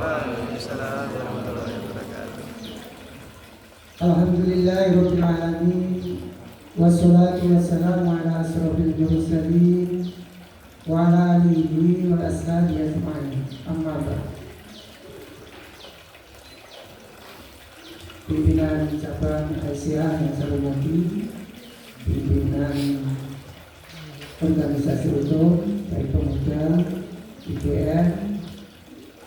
Waalaikumsalam warahmatullahi wabarakatuh. Alhamdulillahirabbil alamin. Wassalatu wassalamu ala asrofil mursalin wa ala alihi wa ashabihi ajma'in. Amma ba'd. Pimpinan cabang Aisyah yang saya hormati, pimpinan organisasi umum baik pemuda, IPN,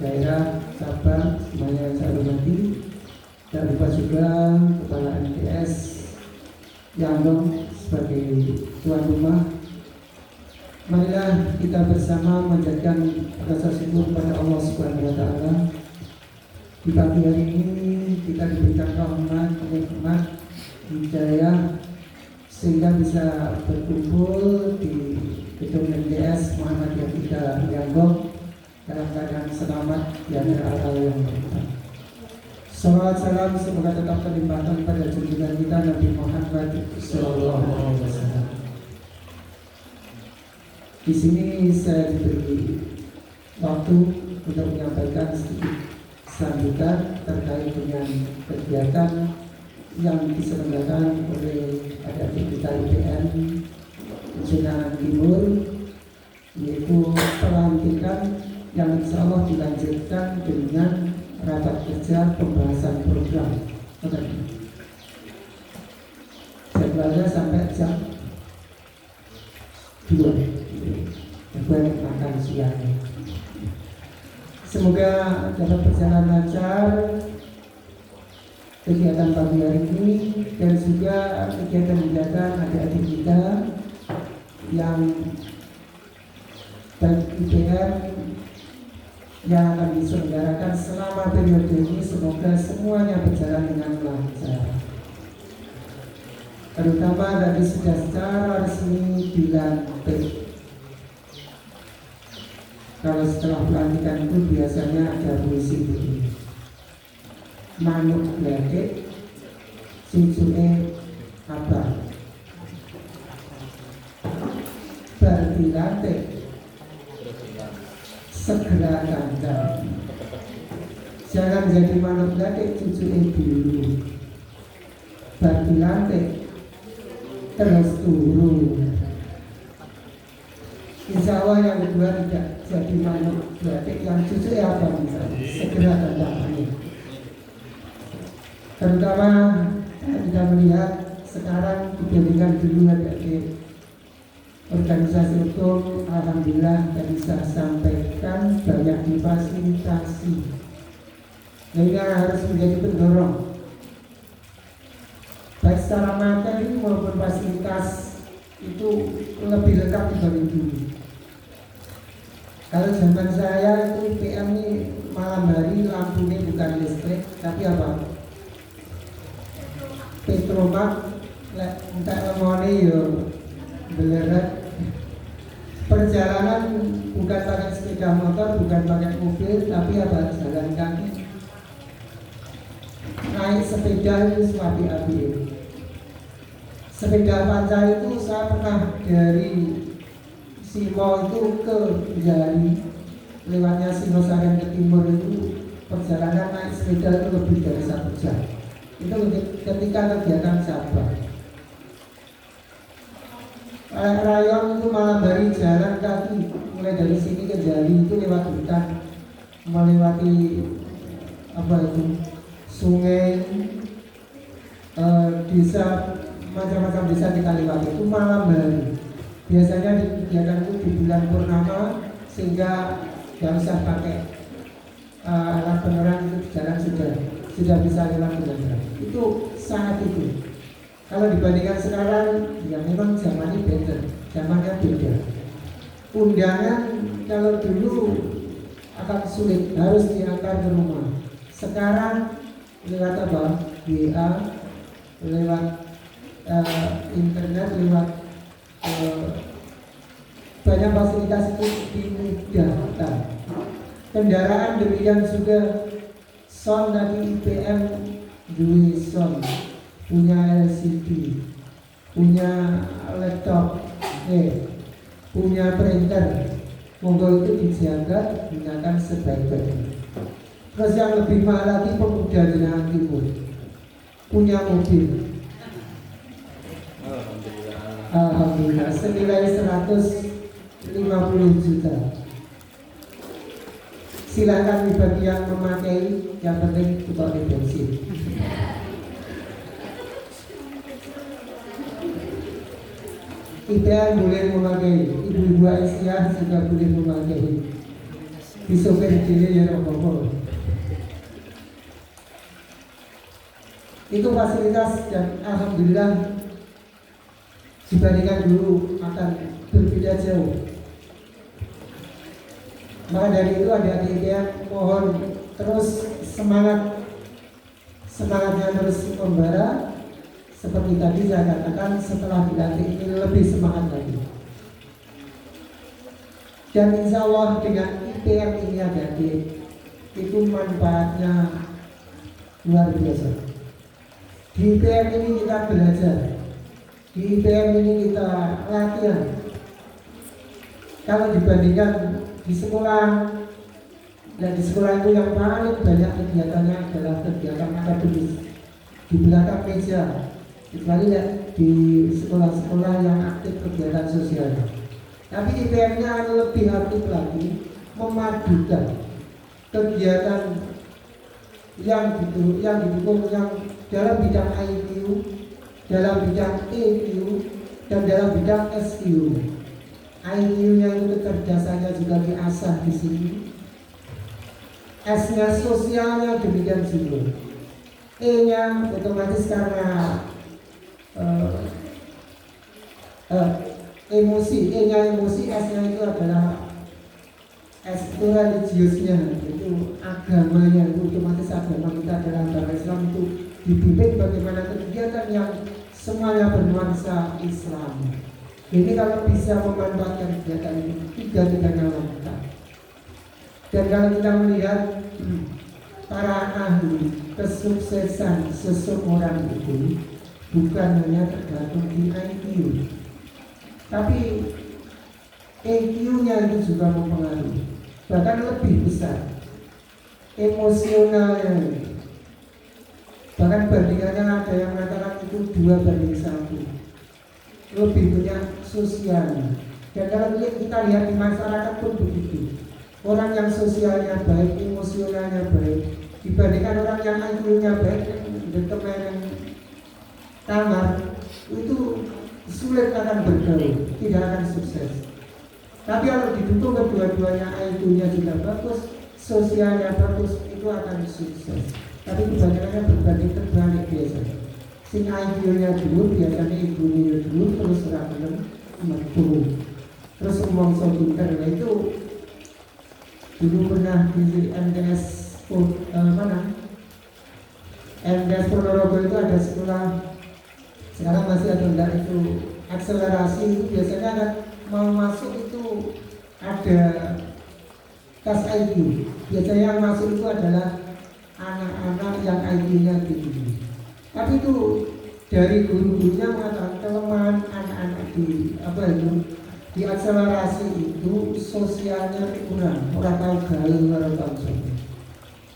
daerah, cabang, semuanya yang saya hormati. Dan lupa juga Kepala MTS Yangon sebagai tuan rumah. Marilah kita bersama menjadikan rasa syukur kepada Allah Subhanahu wa Ta'ala. Di pagi hari ini kita diberikan rahmat, nikmat, hidayah sehingga bisa berkumpul di gedung MTS Muhammadiyah kita Yangon dalam keadaan selamat di antara hal yang berkah. Salawat salam semoga tetap terlimpahkan pada junjungan kita Nabi Muhammad SAW. Di sini saya diberi waktu untuk menyampaikan sedikit sambutan terkait dengan kegiatan yang diselenggarakan oleh adik-adik kita IPN Jenderal Timur, yaitu pelantikan yang insya Allah dilanjutkan dengan rapat kerja pembahasan program. Jadwalnya sampai jam 2 buat makan siang. Semoga dapat berjalan lancar kegiatan pagi hari ini dan juga kegiatan-kegiatan adik-adik kita yang baik IPN yang akan diselenggarakan selama periode ini. Semoga semuanya berjalan dengan lancar, terutama dari sudah secara resmi dilantik. Kalau setelah pelantikan itu biasanya ada puisi begini: manuk ledek cucuke abang, berdilantik segera ganteng. Jangan jadi manuk ledek cucu dulu, berdilantik terus turun. Insya Allah yang kedua tidak jadi manuk ledek, yang cucu apa misalnya segera ganteng. Terutama kita melihat sekarang dibandingkan dulu adik-adik organisasi hukum, alhamdulillah tadi saya sampaikan banyak difasilitasi. Nah, ini harus menjadi pendorong baik secara materi maupun fasilitas itu lebih lengkap dibanding dulu. Kalau zaman saya itu PM ini malam hari lampunya bukan listrik tapi apa? Petromak, entah lemone yo beleret. Perjalanan bukan pakai sepeda motor, bukan pakai mobil, tapi apa? Jalan kaki. Naik sepeda itu seperti sepeda panca itu saya pernah dari Simo itu ke Jari, lewatnya Singosaren ke timur itu perjalanan naik sepeda itu lebih dari 1 jam. Itu ketika kegiatan cabang. Rayon itu malam hari jalan kaki mulai dari sini ke Jali itu lewat hutan, melewati apa itu sungai, desa, macam-macam desa kita lewati itu malam hari. Biasanya di kegiatan itu di bulan purnama sehingga tidak usah pakai alat penerang, itu jalan sudah bisa lewat dengan terang. Itu saat itu. Kalau dibandingkan sekarang, ya memang zamannya beda, zamannya beda. Undangan kalau dulu akan sulit, harus diantar ke rumah. Sekarang lewat apa? WA, lewat internet, lewat banyak fasilitas itu dimudahkan. Kendaraan demikian juga. Sound dari IPM Dwi Sound punya LCD, punya laptop, punya printer. Monggo itu dijaga, gunakan sebaik-baiknya. Terus yang lebih mahal lagi pemuda Jenderal Timur punya mobil. Alhamdulillah senilai 150 juta. Silakan bagi yang memakai, yang penting tukar bensin. Kita boleh memakai, ibu-ibu Aisyah juga boleh memakai. Di sopir kiri ya apa-apa. Itu fasilitas dan alhamdulillah dibandingkan dulu akan berbeda jauh. Maka dari itu adik-adik yang mohon terus semangatnya terus membara. Seperti tadi saya katakan, setelah dilantik ini lebih semangat lagi. Dan insya Allah dengan IPM ini adik-adik, itu manfaatnya luar biasa. Di IPM ini kita belajar, di IPM ini kita latihan. Kalau dibandingkan di sekolah, dan di sekolah itu yang paling banyak kegiatannya adalah kegiatan akademis di belakang meja, kecuali di sekolah-sekolah yang aktif kegiatan sosial. Tapi IPM-nya lebih aktif lagi, memadukan kegiatan yang didukung yang dalam bidang IQ, dalam bidang EQ, dan dalam bidang SQ. IQ-nya itu kecerdasannya juga diasah di sini. S-nya sosialnya demikian juga. E-nya otomatis karena emosi, E-nya emosi, S-nya itu adalah S itu religiusnya, itu agamanya, itu otomatis agama kita dalam agama Islam itu dibimbing bagaimana kegiatan yang semuanya bernuansa Islam. Ini kalau bisa memanfaatkan kegiatan ini, tiga-tiganya lengkap. Dan kalau kita melihat para ahli kesuksesan seseorang itu bukan hanya tergantung di IQ, tapi EQ-nya itu juga mempengaruhi, bahkan lebih besar emosionalnya. Bahkan bandingannya ada yang mengatakan itu 2:1, lebih banyak sosialnya. Dan kalau kita lihat di masyarakat pun begitu. Orang yang sosialnya baik, emosionalnya baik, dibandingkan orang yang IQ-nya baik, dan kemarin kamar, itu sulit akan bergaul, tidak akan sukses. Tapi kalau didukung kedua-duanya, IQ-nya juga bagus, sosialnya bagus, itu akan sukses. Tapi kebanyakannya berbanding terbalik biasanya. Sing IQ-nya dulu, biasanya ibunya dulu, terus rakyat metu. Terus ngomong so pinter, nah itu dulu pernah di MTS MTS Ponorogo itu ada sekolah, sekarang masih ada enggak, itu akselerasi. Itu biasanya kan mau masuk itu ada tes IQ. Biasanya yang masuk itu adalah anak-anak yang IQ-nya tinggi. Tapi itu dari guru-gurunya mengatakan kelemahan anak-anak di akselerasi itu sosialnya kurang, orang tahu gaul, orang tahu sopan,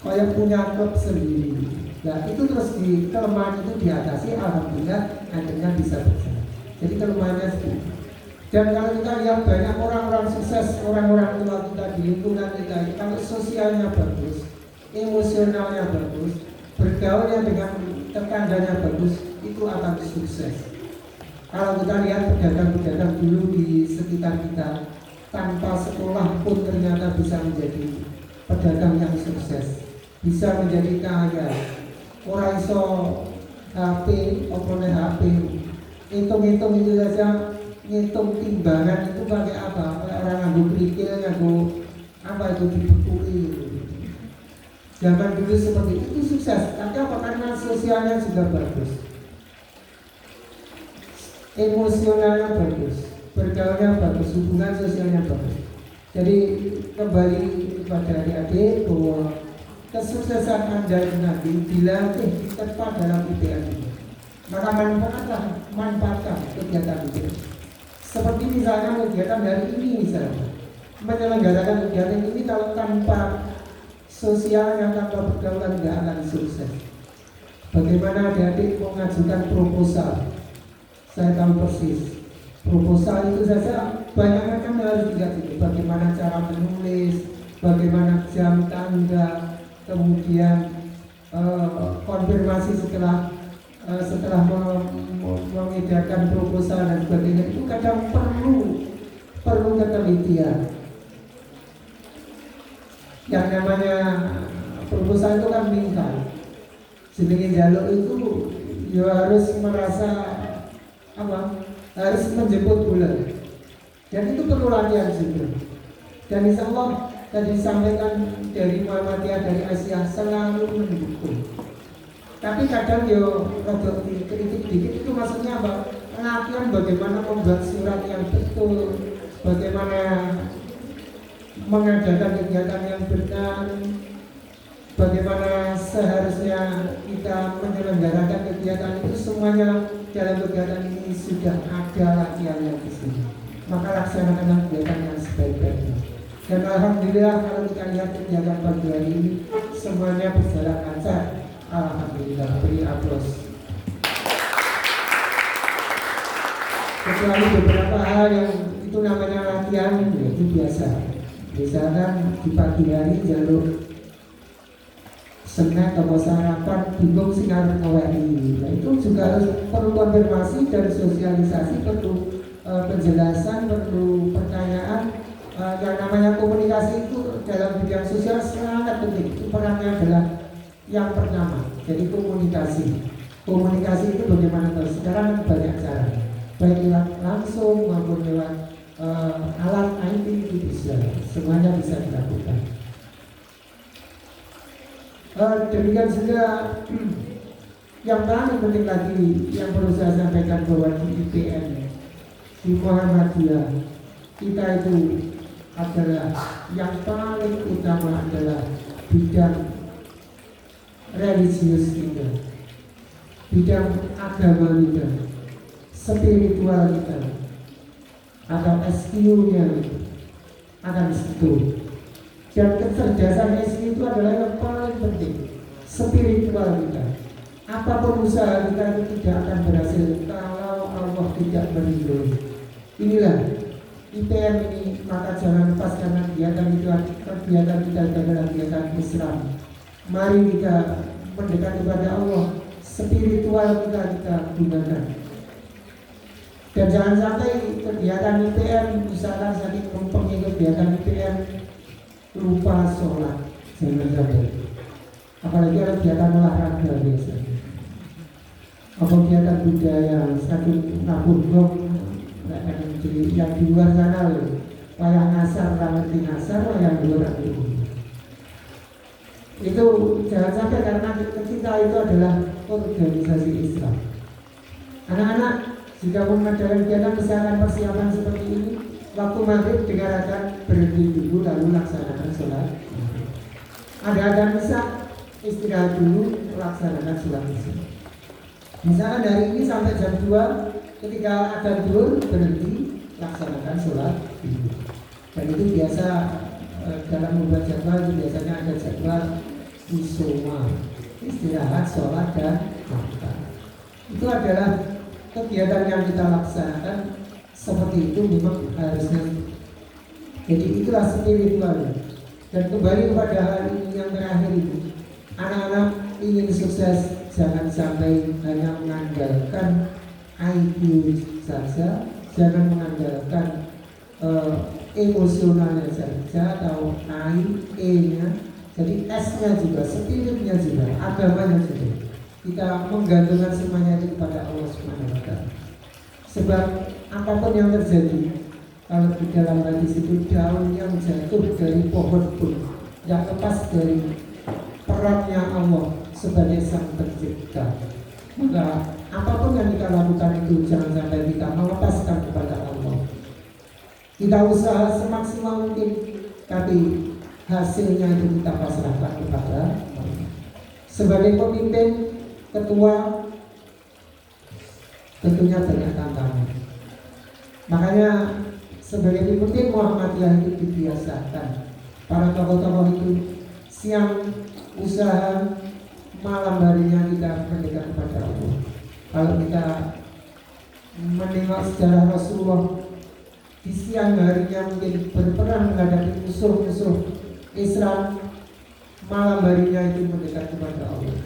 kayak punya klub sendiri. Nah itu terus di kelemahan itu diatasi, alhamdulillah akhirnya bisa berjalan. Jadi kelemahannya sedikit. Dan kalau kita lihat banyak orang-orang sukses, orang-orang tua kita di lingkungan kita, kalau sosialnya bagus, emosionalnya bagus, bergaulnya dengan tetangganya bagus, itu akan sukses. Kalau kita lihat pedagang-pedagang dulu di sekitar kita, tanpa sekolah pun ternyata bisa menjadi pedagang yang sukses, bisa menjadi kaya. Orang iso HP, opone HP, hitung-hitung itu saja, ngitung timbangan itu pakai apa? Orang nganggo kerikil, nganggo apa itu dibekui. Zaman dulu seperti itu sukses, tapi apa? Karena sosialnya juga bagus, emosionalnya bagus, bergaulnya bagus, hubungan sosialnya bagus. Jadi kembali kepada adik-adik bahwa kesuksesan Anda nanti dilatih tepat dalam IPM ini. Maka manfaatkan kegiatan itu. Seperti misalnya kegiatan hari ini misalnya, menyelenggarakan kegiatan ini kalau tanpa sosialnya tanpa pergaulan nggak akan sukses. Bagaimana adik-adik mengajukan proposal, saya tahu persis. Proposal itu saja banyak kan harus dilihat itu. Bagaimana cara menulis, bagaimana jam tanggal, kemudian konfirmasi setelah mengedarkan proposal dan sebagainya. Itu kadang perlu ketelitian. Yang namanya proposal itu kan minta. Jenenge jaluk itu ya harus merasa harus menjemput bulan. Dan itu perlu latihan juga. Dan insya Allah tadi disampaikan dari Muhammadiyah, dari Asia selalu mendukung. Tapi kadang yo rada kritik dikit, itu maksudnya apa? Latihan bagaimana membuat surat yang betul, bagaimana mengadakan kegiatan yang benar, bagaimana seharusnya kita menyelenggarakan kegiatan itu, semuanya dalam kegiatan ini sudah ada latihannya di sini. Maka laksanakan kegiatan yang sebaik-baiknya. Dan alhamdulillah kalau kita lihat kegiatan pagi hari ini semuanya berjalan lancar. Alhamdulillah, beri aplaus. Kecuali beberapa hal yang itu namanya latihan, ya, itu biasa. Misalkan di pagi hari jalur snack atau sarapan bingung sih harus ngawali. Nah, itu juga harus perlu konfirmasi dan sosialisasi, perlu penjelasan, perlu pertanyaan. Yang namanya komunikasi itu dalam bidang sosial sangat penting. Itu perannya adalah yang pertama. Jadi komunikasi itu bagaimana terus? Sekarang banyak cara, baik lewat langsung maupun lewat alat IT itu bisa, semuanya bisa dilakukan. Demikian juga yang paling penting lagi yang perlu saya sampaikan bahwa di IPN, di Muhammadiyah, kita itu adalah yang paling utama adalah bidang religius kita, bidang agama kita, spiritual kita, atau SQ-nya akan situ. Dan kecerdasan SQ itu adalah yang paling penting, spiritual kita. Apapun usaha kita itu tidak akan berhasil kalau Allah tidak meridhoi. Inilah IPM ini, maka jangan lepaskan kegiatan itu. Kegiatan kita adalah kegiatan Islam. Mari kita mendekat kepada Allah, spiritual kita gunakan. Dan jangan sampai kegiatan IPM, misalkan saking mumpungnya kegiatan IPM, lupa sholat. Jangan sampai. Apalagi ada kegiatan olahraga biasanya, apa kegiatan budaya, saking nabung yang di luar sana loh, wayang ngasar, ngerti ngasar, wayang luar itu jangan sampai, karena kita itu adalah organisasi Islam. Anak-anak jika mengadakan kegiatan kesehatan persiapan seperti ini, waktu maghrib dengarkan, berhenti dulu lalu laksanakan sholat. Ada misa, istirahat dulu, laksanakan sholat misa. Misalkan dari ini sampai jam 2, ketika ada zuhur berhenti, laksanakan sholat dulu. Dan itu biasa dalam membuat jadwal itu biasanya ada jadwal isoma, istirahat, sholat, dan makan. Itu adalah kegiatan yang kita laksanakan seperti itu, memang harusnya. Jadi itulah spiritual. Dan kembali kepada hal ini yang terakhir ini, anak-anak ingin sukses jangan sampai hanya mengandalkan IQ saja, jangan mengandalkan emosionalnya saja atau E-nya, jadi S-nya juga, spiritnya juga, agamanya juga. Kita menggantungkan semuanya itu kepada Allah SWT. Sebab apapun yang terjadi, kalau di dalam hadis itu daun yang jatuh dari pohon pun tidak lepas dari perannya Allah sebagai sang pencipta. Maka apapun yang kita lakukan itu jangan sampai kita melepaskan kepada Allah. Kita usaha semaksimal mungkin, tapi hasilnya itu kita pasrahkan kepada Allah. Sebagai pemimpin, ketua, tentunya banyak tantangan. Makanya sebagai pemimpin Muhammadiyah itu dibiasakan para tokoh-tokoh itu siang usaha, malam harinya kita mendekat kepada Allah. Kalau kita menengok sejarah Rasulullah, di siang harinya mungkin berperang menghadapi musuh-musuh Islam, malam harinya itu mendekat kepada Allah.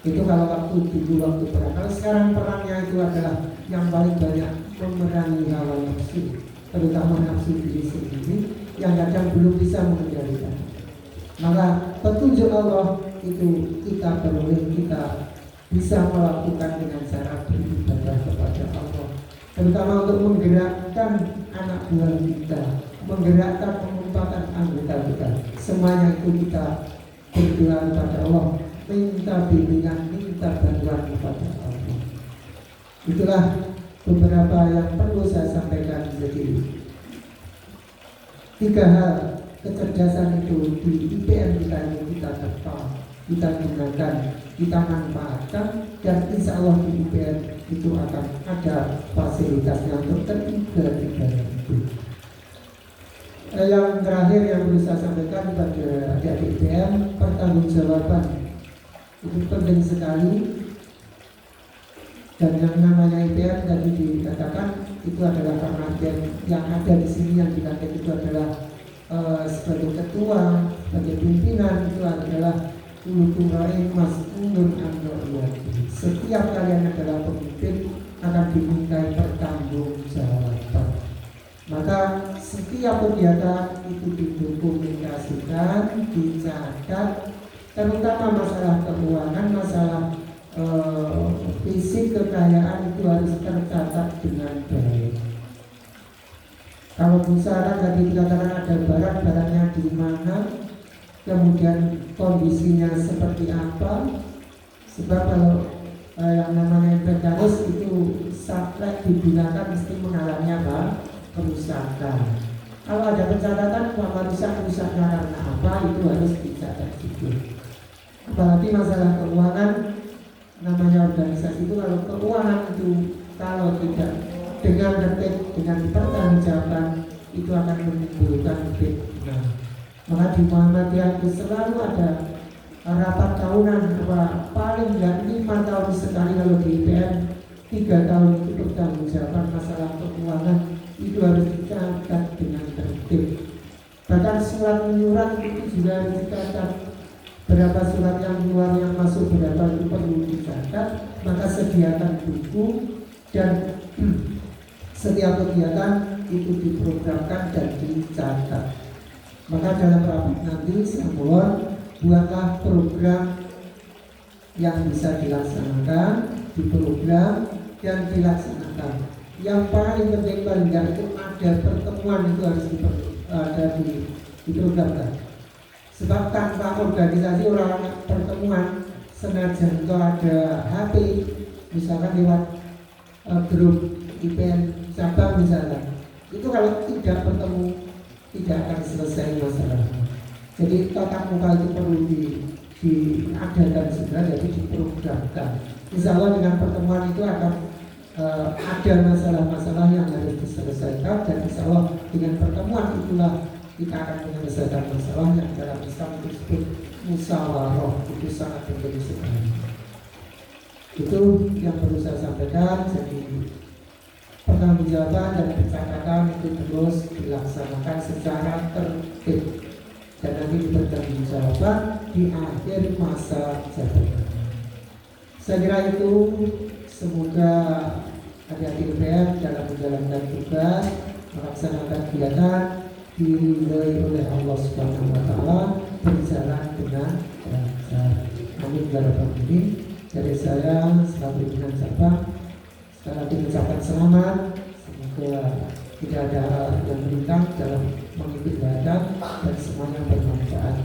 Itu kalau waktu perang. Kalau sekarang perangnya itu adalah yang paling banyak memerangi hawa nafsu, terutama nafsu diri sendiri yang kadang belum bisa mengendalikan. Maka petunjuk Allah itu kita peroleh, kita bisa melakukan dengan cara beribadah kepada Allah, terutama untuk menggerakkan anak buah kita, menggerakkan pengumpatan anggota kita. Semuanya itu kita berdoa kepada Allah, minta bimbingan, minta bantuan kepada Allah. Itulah beberapa yang perlu saya sampaikan. Jadi 3 hal kecerdasan itu di IPM kita ini kita terpal, kita gunakan, kita manfaatkan, dan insya Allah di IPM itu akan ada fasilitasnya untuk ketiga-tiganya itu. Yang terakhir yang perlu saya sampaikan pada adik-adik IPM, pertanggungjawaban itu penting sekali. Dan yang namanya IPM tadi dikatakan itu adalah karena yang ada di sini yang dilatih itu adalah sebagai ketua, sebagai pimpinan itu adalah Uluturai Mas'ulun An-Nu'yati. Setiap kalian adalah pemimpin akan dimintai pertanggungjawaban. Maka setiap kegiatan itu didokumentasikan, dicatat, terutama masalah keuangan, masalah fisik kekayaan itu harus tercatat dengan baik. Kalau misalkan tadi dikatakan ada barang-barangnya di mana, kemudian kondisinya seperti apa, sebab kalau yang namanya inventaris itu sampai digunakan mesti mengalami apa? Kerusakan. Kalau ada pencatatan bahwa rusaknya karena apa, itu harus dicatat juga. Apalagi masalah keuangan, namanya organisasi itu kalau keuangan itu kalau tidak dengan tertib, dengan pertanggungjawaban, itu akan menimbulkan fitnah. Maka di Muhammadiyah itu selalu ada rapat tahunan, paling enggak 5 tahun sekali. Kalau di IPM 3 tahun itu pertanggungjawaban masalah keuangan itu harus dicatat dengan tertib. Bahkan surat menyurat itu juga harus dicatat. Berapa surat yang keluar, yang masuk berapa itu perlu dicatat. Maka sediakan buku dan setiap kegiatan itu diprogramkan dan dicatat. Maka dalam rapat nanti saya mohon buatlah program yang bisa dilaksanakan, diprogram dan dilaksanakan. Yang paling penting paling enggak itu ada pertemuan itu harus diprogramkan. Sebab tanpa organisasi orang pertemuan, senajan itu ada HP, misalkan lewat grup IPM cabang misalnya, itu kalau tidak bertemu tidak akan selesai masalahnya. Jadi tatap muka itu perlu diadakan segera, jadi diprogramkan. Insya Allah dengan pertemuan itu akan ada masalah-masalah yang harus diselesaikan, dan insya Allah dengan pertemuan itulah kita akan menyelesaikan masalah yang dalam Islam disebut musyawarah. Itu sangat penting sekali. Itu yang perlu saya sampaikan. Jadi pertanggungjawaban dan pencatatan itu terus dilaksanakan secara tertib, dan nanti bertanggungjawab di akhir masa jabatan. Saya kira itu. Semoga adik-adik IPM dalam menjalankan tugas, melaksanakan kegiatan diridhoi oleh Allah Subhanahu wa taala, berjalan dengan lancar. Amin ya rabbal alamin. Dari saya selaku pimpinan cabang sekali lagi mengucapkan selamat. Semoga tidak ada hal yang melintang dalam mengikuti ibadah dan semuanya bermanfaat.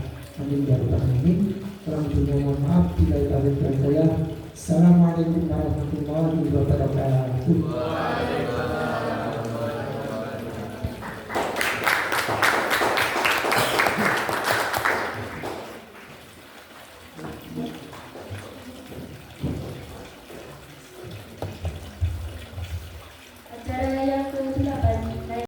Amin ya rabbal alamin. Kurang lebihnya mohon maaf bila ada saya. Assalamualaikum warahmatullahi wabarakatuh.